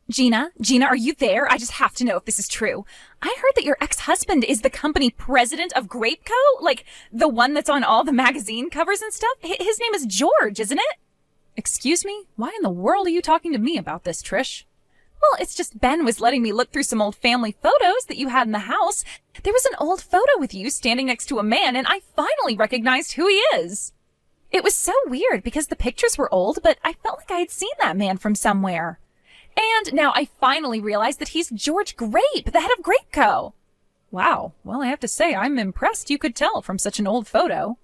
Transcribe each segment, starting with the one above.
Gina, are you there? I just have to know if this is true. I heard that your ex-husband is the company president of Grapeco? Like, the one that's on all the magazine covers and stuff? His name is George, isn't it? Excuse me? Why in the world are you talking to me about this, Trish? Well, it's just Ben was letting me look through some old family photos that you had in the house. There was an old photo with you standing next to a man, and I finally recognized who he is. It was so weird because the pictures were old, but I felt like I had seen that man from somewhere. And now I finally realized that he's George Grape, the head of Grapeco. Wow, well, I have to say I'm impressed you could tell from such an old photo.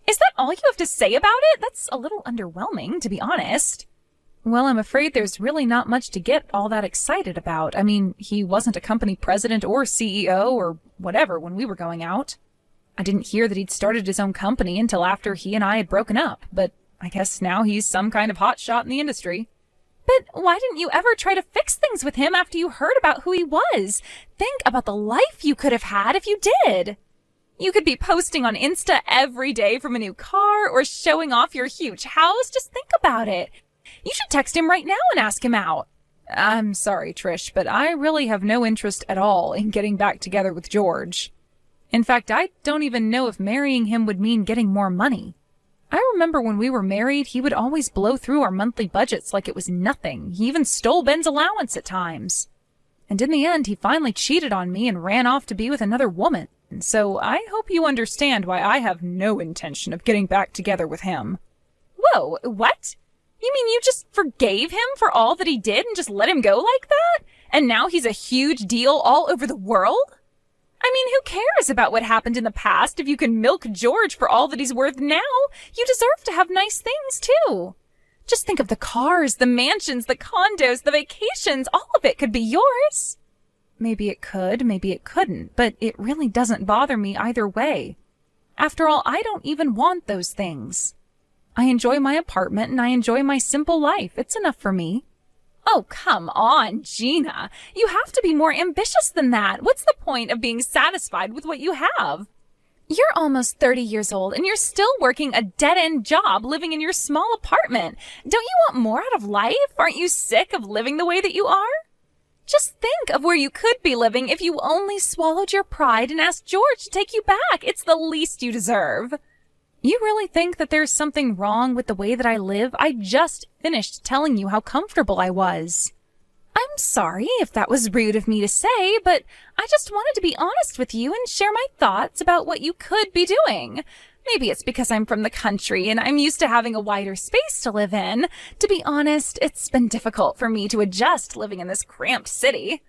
Is that all you have to say about it? That's a little underwhelming, to be honest. Well, I'm afraid there's really not much to get all that excited about. I mean, he wasn't a company president or CEO or whatever when we were going out. I didn't hear that he'd started his own company until after he and I had broken up, but I guess now he's some kind of hotshot in the industry. But why didn't you ever try to fix things with him after you heard about who he was? Think about the life you could have had if you did. You could be posting on Insta every day from a new car or showing off your huge house. Just think about it. You should text him right now and ask him out. I'm sorry, Trish, but I really have no interest at all in getting back together with George. In fact, I don't even know if marrying him would mean getting more money. I remember when we were married, he would always blow through our monthly budgets like it was nothing. He even stole Ben's allowance at times. And in the end, he finally cheated on me and ran off to be with another woman. So I hope you understand why I have no intention of getting back together with him. Whoa, what? You mean you just forgave him for all that he did and just let him go like that? And now he's a huge deal all over the world? I mean, who cares about what happened in the past if you can milk George for all that he's worth now? You deserve to have nice things, too. Just think of the cars, the mansions, the condos, the vacations. All of it could be yours. Maybe it could, maybe it couldn't, but it really doesn't bother me either way. After all, I don't even want those things. I enjoy my apartment and I enjoy my simple life. It's enough for me. Oh, come on, Gina. You have to be more ambitious than that. What's the point of being satisfied with what you have? You're almost 30 years old and you're still working a dead-end job living in your small apartment. Don't you want more out of life? Aren't you sick of living the way that you are? Just think of where you could be living if you only swallowed your pride and asked George to take you back. It's the least you deserve. You really think that there's something wrong with the way that I live? I just finished telling you how comfortable I was. I'm sorry if that was rude of me to say, but I just wanted to be honest with you and share my thoughts about what you could be doing. Maybe it's because I'm from the country and I'm used to having a wider space to live in. To be honest, it's been difficult for me to adjust living in this cramped city.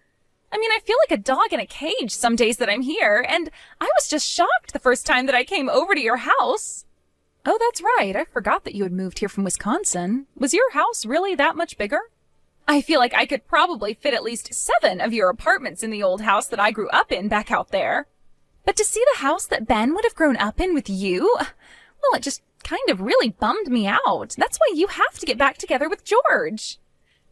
I mean, I feel like a dog in a cage some days that I'm here, and I was just shocked the first time that I came over to your house. Oh, that's right. I forgot that you had moved here from Wisconsin. Was your house really that much bigger? I feel like I could probably fit at least 7 of your apartments in the old house that I grew up in back out there. But to see the house that Ben would have grown up in with you, well, it just kind of really bummed me out. That's why you have to get back together with George.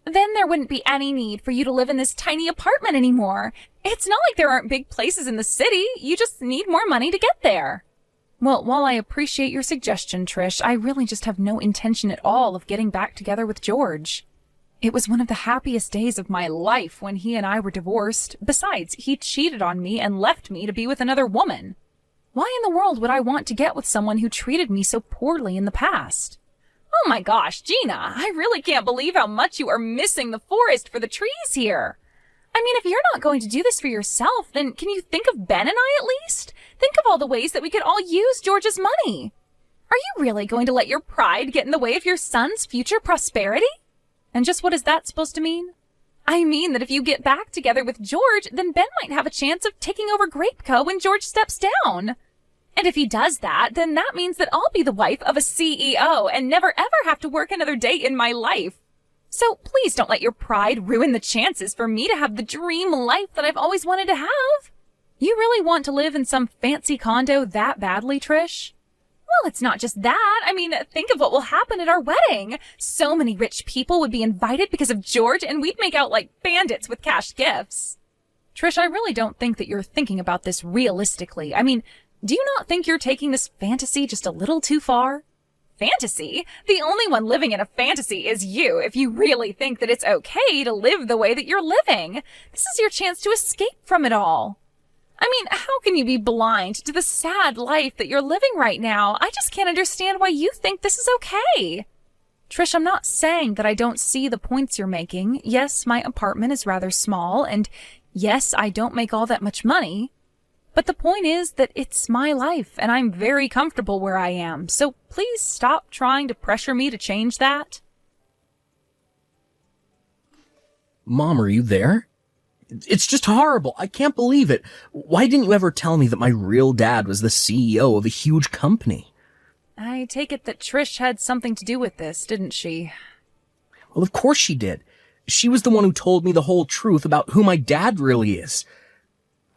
Then there wouldn't be any need for you to live in this tiny apartment anymore. It's not like there aren't big places in the city. You just need more money to get there. Well, while I appreciate your suggestion, Trish, I really just have no intention at all of getting back together with George. It was one of the happiest days of my life when he and I were divorced. Besides, he cheated on me and left me to be with another woman. Why in the world would I want to get with someone who treated me so poorly in the past? Oh my gosh, Gina, I really can't believe how much you are missing the forest for the trees here. I mean, if you're not going to do this for yourself, then can you think of Ben and I at least? Think of all the ways that we could all use George's money. Are you really going to let your pride get in the way of your son's future prosperity? And just what is that supposed to mean? I mean that if you get back together with George, then Ben might have a chance of taking over Grapeco when George steps down. And if he does that, then that means that I'll be the wife of a CEO and never ever have to work another day in my life. So please don't let your pride ruin the chances for me to have the dream life that I've always wanted to have. You really want to live in some fancy condo that badly, Trish? Well, it's not just that. I mean, think of what will happen at our wedding. So many rich people would be invited because of George, and we'd make out like bandits with cash gifts. Trish, I really don't think that you're thinking about this realistically. I mean, do you not think you're taking this fantasy just a little too far? Fantasy? The only one living in a fantasy is you if you really think that it's okay to live the way that you're living. This is your chance to escape from it all. I mean, how can you be blind to the sad life that you're living right now? I just can't understand why you think this is okay. Trish, I'm not saying that I don't see the points you're making. Yes, my apartment is rather small, and yes, I don't make all that much money. But the point is that it's my life, and I'm very comfortable where I am. So please stop trying to pressure me to change that. Mom, are you there? It's just horrible. I can't believe it. Why didn't you ever tell me that my real dad was the CEO of a huge company? I take it that Trish had something to do with this, didn't she? Well, of course she did. She was the one who told me the whole truth about who my dad really is.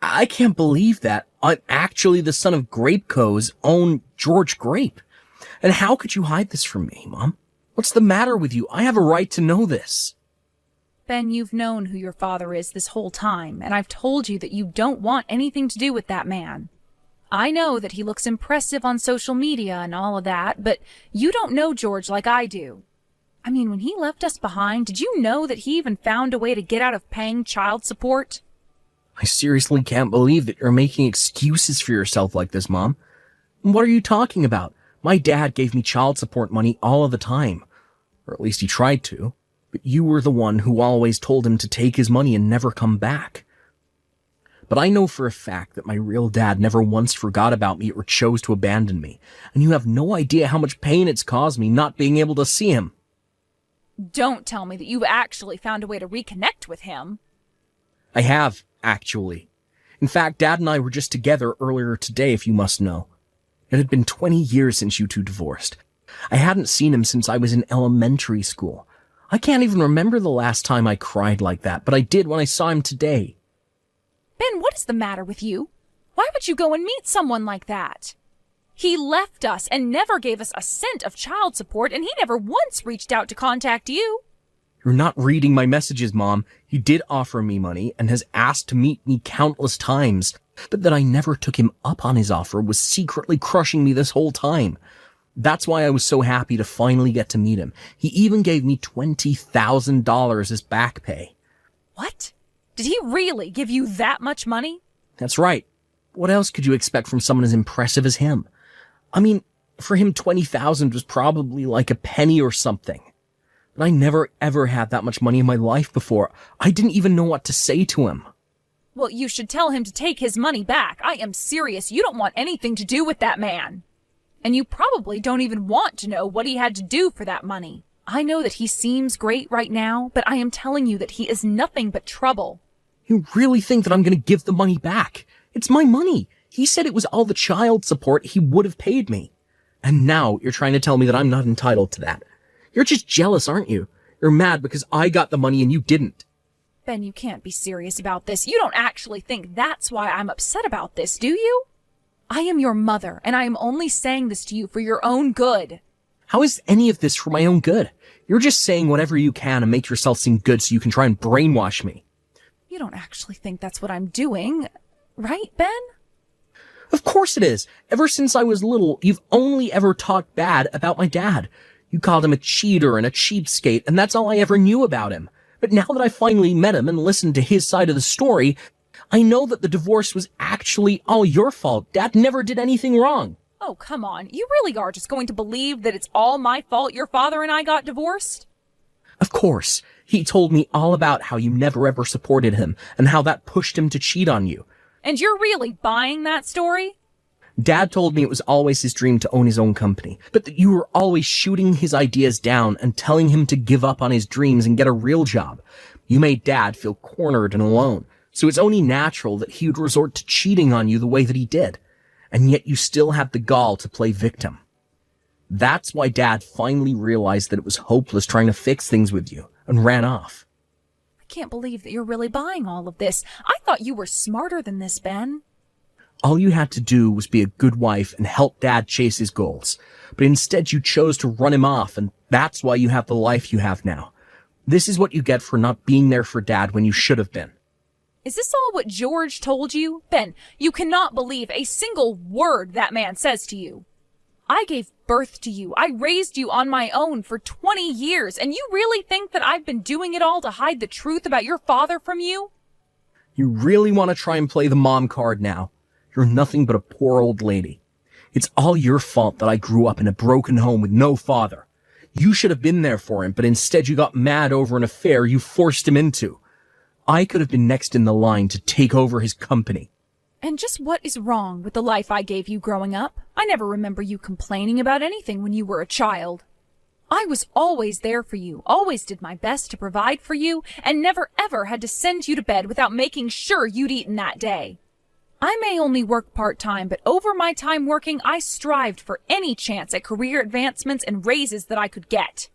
I can't believe that I'm actually the son of Grape Co.'s own George Grape. And how could you hide this from me, Mom? What's the matter with you? I have a right to know this. Ben, you've known who your father is this whole time, and I've told you that you don't want anything to do with that man. I know that he looks impressive on social media and all of that, but you don't know George like I do. I mean, when he left us behind, did you know that he even found a way to get out of paying child support? I seriously can't believe that you're making excuses for yourself like this, Mom. What are you talking about? My dad gave me child support money all of the time. Or at least he tried to. But you were the one who always told him to take his money and never come back. But I know for a fact that my real dad never once forgot about me or chose to abandon me. And you have no idea how much pain it's caused me not being able to see him. Don't tell me that you actually found a way to reconnect with him. I have, actually. In fact, Dad and I were just together earlier today, if you must know. It had been 20 years since you two divorced. I hadn't seen him since I was in elementary school. I can't even remember the last time I cried like that, but I did when I saw him today. Ben, what is the matter with you? Why would you go and meet someone like that? He left us and never gave us a cent of child support, and he never once reached out to contact you. You're not reading my messages, Mom. He did offer me money and has asked to meet me countless times, but that I never took him up on his offer was secretly crushing me this whole time. That's why I was so happy to finally get to meet him. He even gave me $20,000 as back pay. What? Did he really give you that much money? That's right. What else could you expect from someone as impressive as him? I mean, for him, $20,000 was probably like a penny or something. But I never ever had that much money in my life before. I didn't even know what to say to him. Well, you should tell him to take his money back. I am serious. You don't want anything to do with that man. And you probably don't even want to know what he had to do for that money. I know that he seems great right now, but I am telling you that he is nothing but trouble. You really think that I'm going to give the money back? It's my money. He said it was all the child support he would have paid me. And now you're trying to tell me that I'm not entitled to that. You're just jealous, aren't you? You're mad because I got the money and you didn't. Ben, you can't be serious about this. You don't actually think that's why I'm upset about this, do you? I am your mother, and I am only saying this to you for your own good. How is any of this for my own good? You're just saying whatever you can to make yourself seem good so you can try and brainwash me. You don't actually think that's what I'm doing, right, Ben? Of course it is. Ever since I was little, you've only ever talked bad about my dad. You called him a cheater and a cheapskate, and that's all I ever knew about him. But now that I finally met him and listened to his side of the story, I know that the divorce was actually all your fault. Dad never did anything wrong. Oh, come on. You really are just going to believe that it's all my fault your father and I got divorced? Of course. He told me all about how you never ever supported him and how that pushed him to cheat on you. And you're really buying that story? Dad told me it was always his dream to own his own company, but that you were always shooting his ideas down and telling him to give up on his dreams and get a real job. You made Dad feel cornered and alone, so it's only natural that he would resort to cheating on you the way that he did. And yet you still had the gall to play victim. That's why Dad finally realized that it was hopeless trying to fix things with you and ran off. I can't believe that you're really buying all of this. I thought you were smarter than this, Ben. All you had to do was be a good wife and help Dad chase his goals. But instead you chose to run him off, and that's why you have the life you have now. This is what you get for not being there for Dad when you should have been. Is this all what George told you? Ben, you cannot believe a single word that man says to you. I gave birth to you. I raised you on my own for 20 years, and you really think that I've been doing it all to hide the truth about your father from you? You really want to try and play the mom card now? You're nothing but a poor old lady. It's all your fault that I grew up in a broken home with no father. You should have been there for him, but instead you got mad over an affair you forced him into. I could have been next in the line to take over his company. And just what is wrong with the life I gave you growing up? I never remember you complaining about anything when you were a child. I was always there for you, always did my best to provide for you, and never ever had to send you to bed without making sure you'd eaten that day. I may only work part-time, but over my time working, I strived for any chance at career advancements and raises that I could get.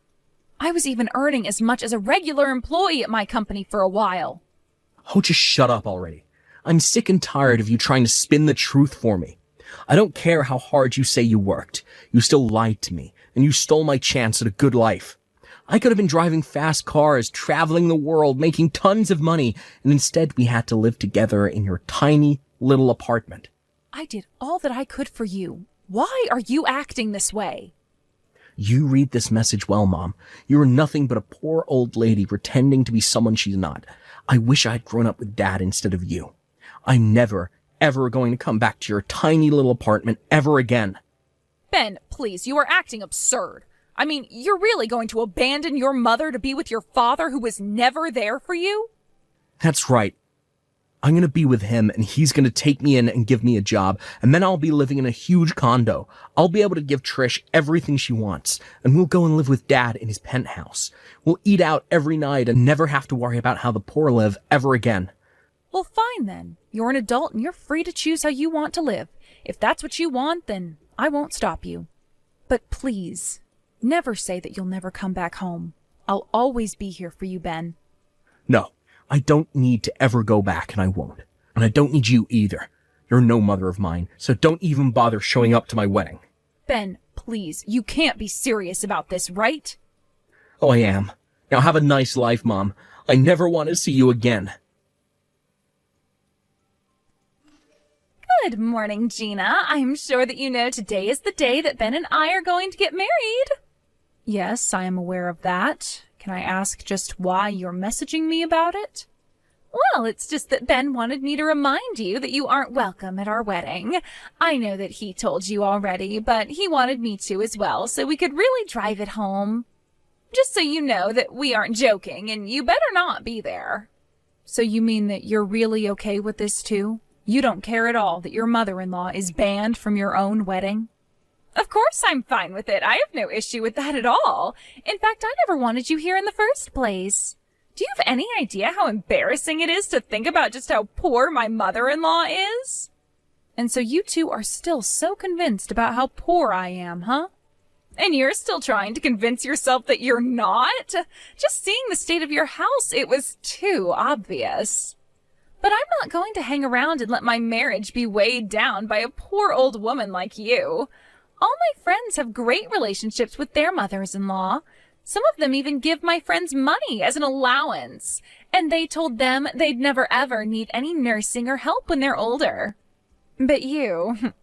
I was even earning as much as a regular employee at my company for a while. Oh, just shut up already. I'm sick and tired of you trying to spin the truth for me. I don't care how hard you say you worked. You still lied to me, and you stole my chance at a good life. I could have been driving fast cars, traveling the world, making tons of money, and instead we had to live together in your tiny little apartment. I did all that I could for you. Why are you acting this way? You read this message well, Mom. You're nothing but a poor old lady pretending to be someone she's not. I wish I'd grown up with Dad instead of you. I'm never, ever going to come back to your tiny little apartment ever again. Ben, please, you are acting absurd. I mean, you're really going to abandon your mother to be with your father who was never there for you? That's right. I'm going to be with him, and he's going to take me in and give me a job, and then I'll be living in a huge condo. I'll be able to give Trish everything she wants, and we'll go and live with Dad in his penthouse. We'll eat out every night and never have to worry about how the poor live ever again. Well, fine then. You're an adult and you're free to choose how you want to live. If that's what you want, then I won't stop you. But please, never say that you'll never come back home. I'll always be here for you, Ben. No. I don't need to ever go back, and I won't. And I don't need you either. You're no mother of mine, so don't even bother showing up to my wedding. Ben, please, you can't be serious about this, right? Oh, I am. Now have a nice life, Mom. I never want to see you again. Good morning, Gina. I'm sure that you know today is the day that Ben and I are going to get married. Yes, I am aware of that. Can I ask just why you're messaging me about it? Well, it's just that Ben wanted me to remind you that you aren't welcome at our wedding. I know that he told you already, but he wanted me to as well, so we could really drive it home. Just so you know that we aren't joking, and you better not be there. So you mean that you're really okay with this too? You don't care at all that your mother-in-law is banned from your own wedding? Of course I'm fine with it. I have no issue with that at all. In fact, I never wanted you here in the first place. Do you have any idea how embarrassing it is to think about just how poor my mother-in-law is? And so you two are still so convinced about how poor I am, huh? And you're still trying to convince yourself that you're not? Just seeing the state of your house, it was too obvious. But I'm not going to hang around and let my marriage be weighed down by a poor old woman like you. All my friends have great relationships with their mothers-in-law. Some of them even give my friends money as an allowance. And they told them they'd never ever need any nursing or help when they're older. But you,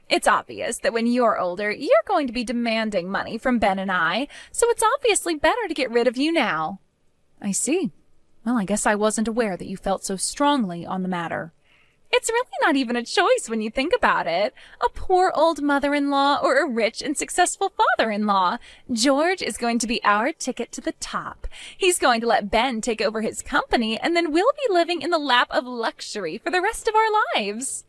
it's obvious that when you're older, you're going to be demanding money from Ben and I, so it's obviously better to get rid of you now. I see. Well, I guess I wasn't aware that you felt so strongly on the matter. It's really not even a choice when you think about it. A poor old mother-in-law or a rich and successful father-in-law. George is going to be our ticket to the top. He's going to let Ben take over his company, and then we'll be living in the lap of luxury for the rest of our lives.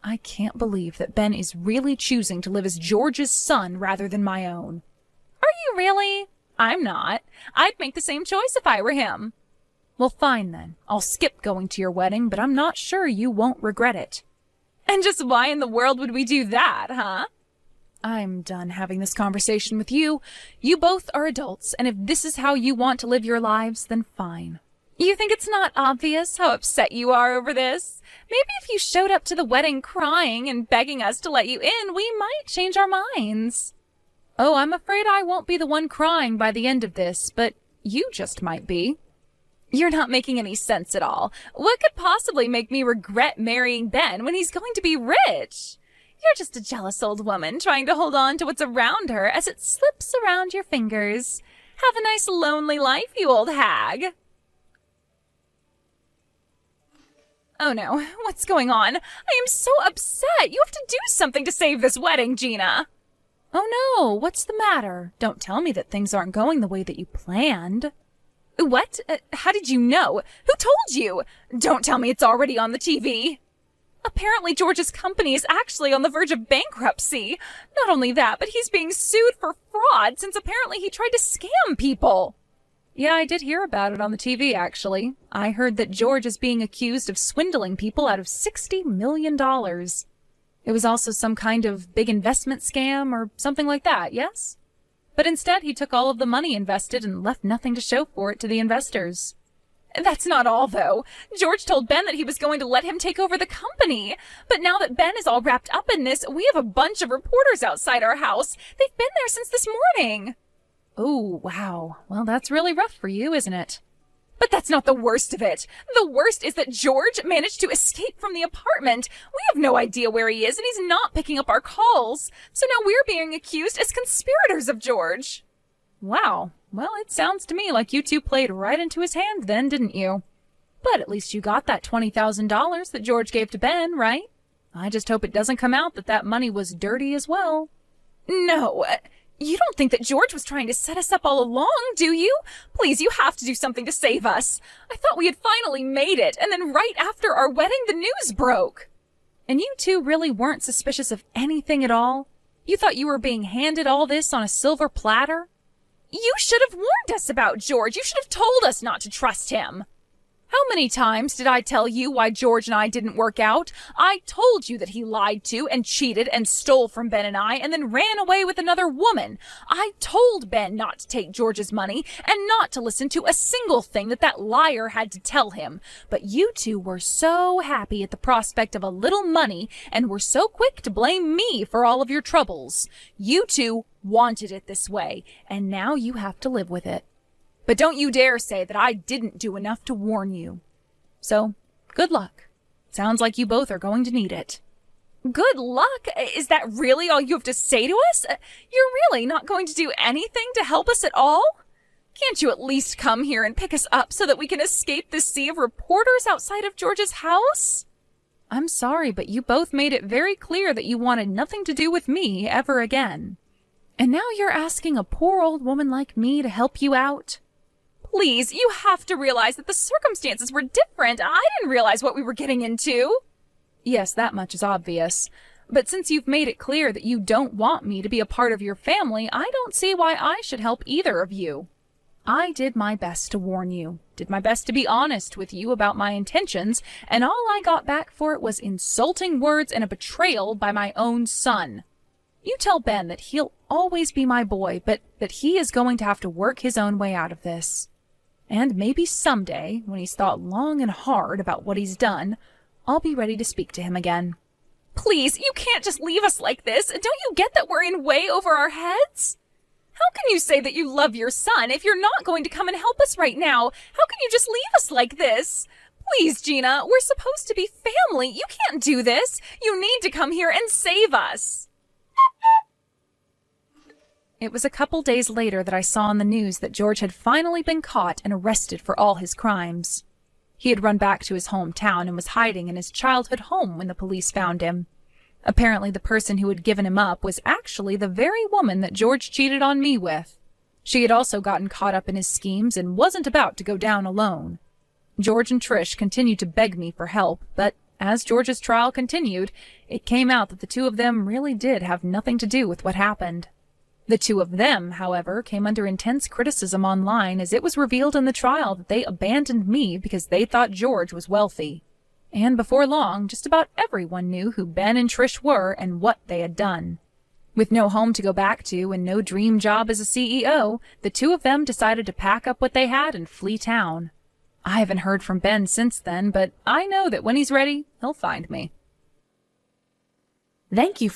I can't believe that Ben is really choosing to live as George's son rather than my own. Are you really? I'm not. I'd make the same choice if I were him. Well, fine then. I'll skip going to your wedding, but I'm not sure you won't regret it. And just why in the world would we do that, huh? I'm done having this conversation with you. You both are adults, and if this is how you want to live your lives, then fine. You think it's not obvious how upset you are over this? Maybe if you showed up to the wedding crying and begging us to let you in, we might change our minds. Oh, I'm afraid I won't be the one crying by the end of this, but you just might be. You're not making any sense at all. What could possibly make me regret marrying Ben when he's going to be rich? You're just a jealous old woman trying to hold on to what's around her as it slips around your fingers. Have a nice lonely life, you old hag. Oh no, what's going on? I am so upset. You have to do something to save this wedding, Gina. Oh no, what's the matter? Don't tell me that things aren't going the way that you planned. What? How did you know? Who told you? Don't tell me it's already on the TV. Apparently George's company is actually on the verge of bankruptcy. Not only that, but he's being sued for fraud since apparently he tried to scam people. Yeah, I did hear about it on the TV, actually. I heard that George is being accused of swindling people out of $60 million. It was also some kind of big investment scam or something like that, yes? But instead, he took all of the money invested and left nothing to show for it to the investors. That's not all, though. George told Ben that he was going to let him take over the company. But now that Ben is all wrapped up in this, we have a bunch of reporters outside our house. They've been there since this morning. Oh, wow. Well, that's really rough for you, isn't it? But that's not the worst of it. The worst is that George managed to escape from the apartment. We have no idea where he is, and he's not picking up our calls. So now we're being accused as conspirators of George. Wow. Well, it sounds to me like you two played right into his hand then, didn't you? But at least you got that $20,000 that George gave to Ben, right? I just hope it doesn't come out that that money was dirty as well. No, you don't think that George was trying to set us up all along, do you? Please, you have to do something to save us. I thought we had finally made it, and then right after our wedding, the news broke. And you two really weren't suspicious of anything at all? You thought you were being handed all this on a silver platter? You should have warned us about George. You should have told us not to trust him. How many times did I tell you why George and I didn't work out? I told you that he lied to and cheated and stole from Ben and I and then ran away with another woman. I told Ben not to take George's money and not to listen to a single thing that liar had to tell him. But you two were so happy at the prospect of a little money and were so quick to blame me for all of your troubles. You two wanted it this way, and now you have to live with it. But don't you dare say that I didn't do enough to warn you. So, good luck. Sounds like you both are going to need it. Good luck? Is that really all you have to say to us? You're really not going to do anything to help us at all? Can't you at least come here and pick us up so that we can escape this sea of reporters outside of George's house? I'm sorry, but you both made it very clear that you wanted nothing to do with me ever again. And now you're asking a poor old woman like me to help you out? Please, you have to realize that the circumstances were different. I didn't realize what we were getting into. Yes, that much is obvious. But since you've made it clear that you don't want me to be a part of your family, I don't see why I should help either of you. I did my best to warn you, did my best to be honest with you about my intentions, and all I got back for it was insulting words and a betrayal by my own son. You tell Ben that he'll always be my boy, but that he is going to have to work his own way out of this. And maybe someday, when he's thought long and hard about what he's done, I'll be ready to speak to him again. Please, you can't just leave us like this. Don't you get that we're in way over our heads? How can you say that you love your son if you're not going to come and help us right now? How can you just leave us like this? Please, Gina, we're supposed to be family. You can't do this. You need to come here and save us. It was a couple days later that I saw on the news that George had finally been caught and arrested for all his crimes. He had run back to his hometown and was hiding in his childhood home when the police found him. Apparently the person who had given him up was actually the very woman that George cheated on me with. She had also gotten caught up in his schemes and wasn't about to go down alone. George and Trish continued to beg me for help, but as George's trial continued, it came out that the two of them really did have nothing to do with what happened. The two of them, however, came under intense criticism online as it was revealed in the trial that they abandoned me because they thought George was wealthy. And before long, just about everyone knew who Ben and Trish were and what they had done. With no home to go back to and no dream job as a CEO, the two of them decided to pack up what they had and flee town. I haven't heard from Ben since then, but I know that when he's ready, he'll find me. Thank you.